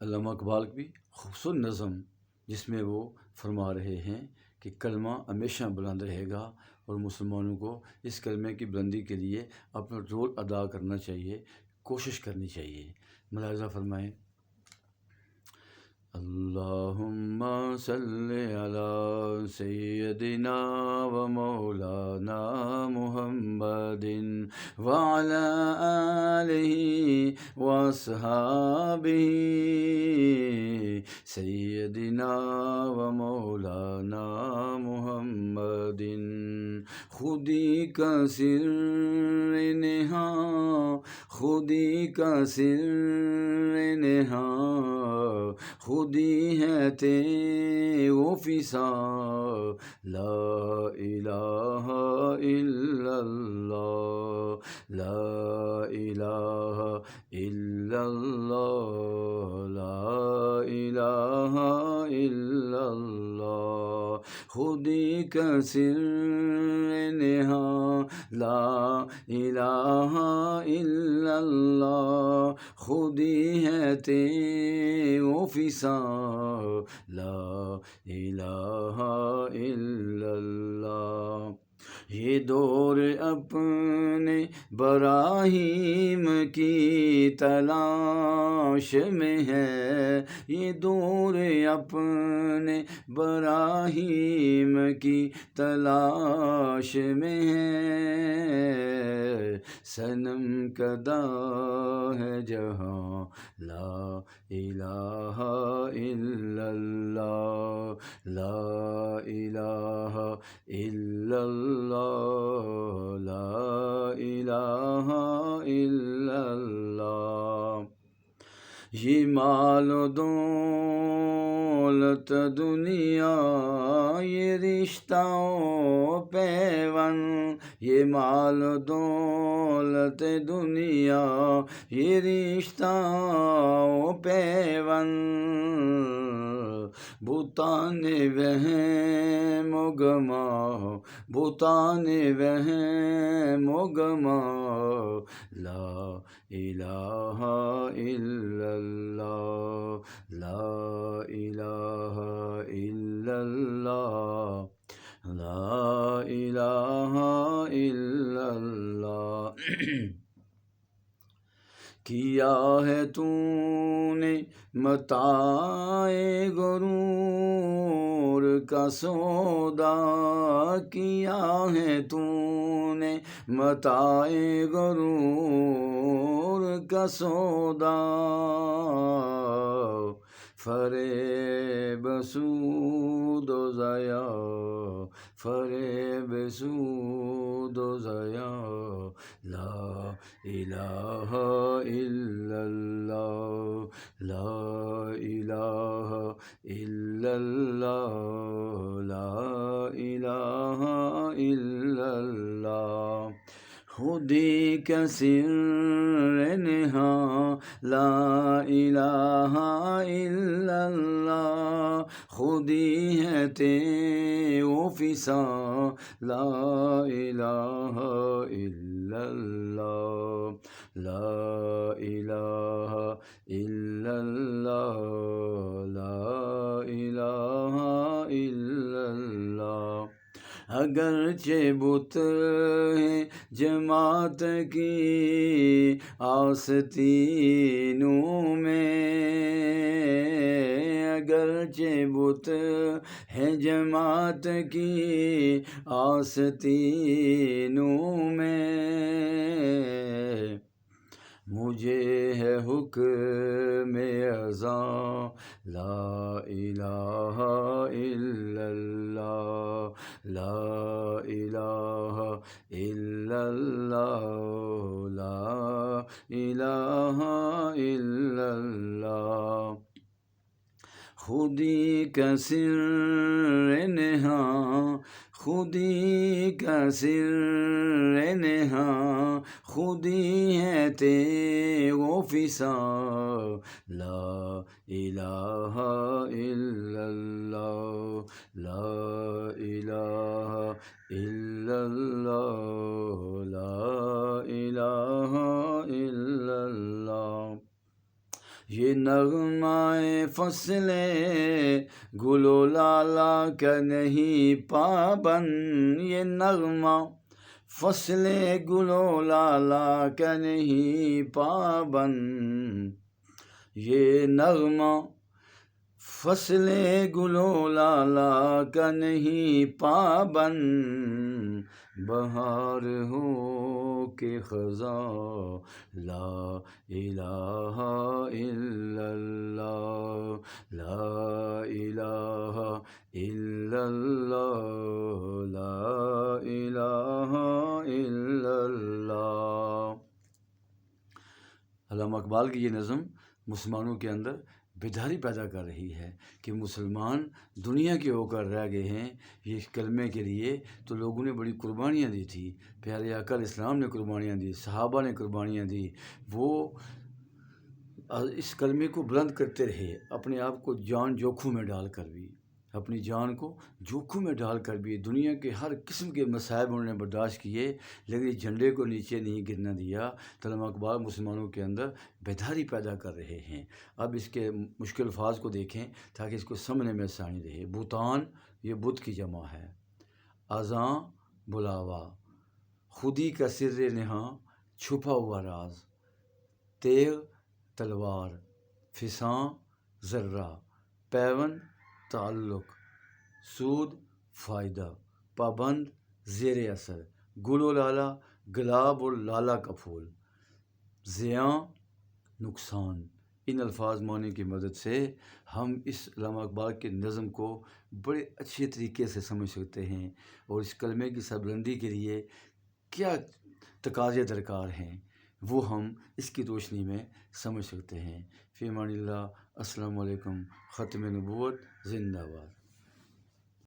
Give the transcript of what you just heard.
علامہ اقبال کی خوبصورت نظم جس میں وہ فرما رہے ہیں کہ کلمہ ہمیشہ بلند رہے گا اور مسلمانوں کو اس کلمے کی بلندی کے لیے اپنا رول ادا کرنا چاہیے، کوشش کرنی چاہیے۔ ملاحظہ فرمائیں، اللہم صلی علی سیدنا و مولانا محمد وعلی آلہ و اصحابہ سیدنا و مولانا محمد۔ خودی کا سر نہاں، خودی کا سر نہاں، خودی ہے وہ فضا، لا الہ الا اللہ، لا الہ الا اللہ، لا الہ الا اللہ۔ خودی کا سر نہاں، لا الہ الا اللہ، خودی ہے وہ فضا، لا الہ الا اللہ۔ یہ دور اپنے براہیم کی تلاش میں ہے، یہ دور اپنے براہیم کی تلاش میں ہے، صنم کدہ ہے جہاں، لا الہ الا اللہ، لا الہ الا اللہ، لا الہ الا اللہ۔ یہ مال و دولت دنیا، یہ رشتہ و پیوند، یہ مال و دولت دنیا، یہ رشتہ و پیوند، بتان وہم و گماں، بتان وہم و گماں، لا الہ الا اللہ، لا الہ الا اللہ، لا الہ الا اللہ۔ کیا ہے تو نے متاع غرور کا سودا، کیا ہے تو نے متاع غرور کا سودا، فریب سود و ضیا، فریب سود و ضیا، لا الہ الا اللہ، لا الہ الا اللہ، لا الہ الا اللہ۔ خودی کا سر نہاں، لا الہ الا اللہ، خودی ہے وہ فضا، لا الہ الا اللہ، لا الہ الا اللہ، لا الہ الا اللہ۔ اگرچہ بت ہیں جماعت کی آستینوں میں، اگرچہ بت ہیں جماعت کی آستینوں میں، مجھے ہے حکم اذاں، لا الہ الا اللہ، لا الہ الا اللہ، لا الہ الا اللہ۔ خودی کا سر نہاں، خودی کا سر نہاں، خودی ہے وہ فضا، لا الہ الا اللہ، لا الہ الا اللہ، لا الہ الا اللہ۔ یہ نغمہ فصل گل و لالا کا نہیں پابند، یہ نغمہ فصل گل و لالا کا نہیں پابند، یہ نغمہ فصل گل و لالا کا نہیں پابند، بہار ہو کہ خزاں لا الہ الا اللہ، لا الہ الا اللہ، لا الہ الا اللہ۔ علامہ اقبال کی یہ نظم مسلمانوں کے اندر بیداری پیدا کر رہی ہے کہ مسلمان دنیا کے ہو کر رہ گئے ہیں یہ کلمے کے لیے، تو لوگوں نے بڑی قربانیاں دی تھی، پیارے آقا علیہ السلام نے قربانیاں دی، صحابہ نے قربانیاں دی، وہ اس کلمے کو بلند کرتے رہے، اپنے آپ کو جان جوکھوں میں ڈال کر بھی، اپنی جان کو جوکھوں میں ڈال کر بھی دنیا کے ہر قسم کے مصائب انہوں نے برداشت کیے، لیکن اس جھنڈے کو نیچے نہیں گرنا دیا۔ علامہ اقبال مسلمانوں کے اندر بیداری پیدا کر رہے ہیں۔ اب اس کے مشکل الفاظ کو دیکھیں تاکہ اس کو سمجھنے میں آسانی رہے۔ بوتان یہ بت کی جمع ہے، اذاں بلاوا، خودی کا سر نہاں چھپا ہوا راز، تیغ تلوار، فساں ذرہ، پیوند تعلق، سود فائدہ، پابند زیر اثر، گل و لالا گلاب اور لالا کا پھول، زیاں نقصان۔ ان الفاظ معنی کی مدد سے ہم اس علامہ اقبال کے نظم کو بڑے اچھے طریقے سے سمجھ سکتے ہیں، اور اس کلمے کی سربلندی کے لیے کیا تقاضے درکار ہیں وہ ہم اس کی روشنی میں سمجھ سکتے ہیں۔ فی امان اللہ، السلام علیکم، ختم نبوت زندہ باد۔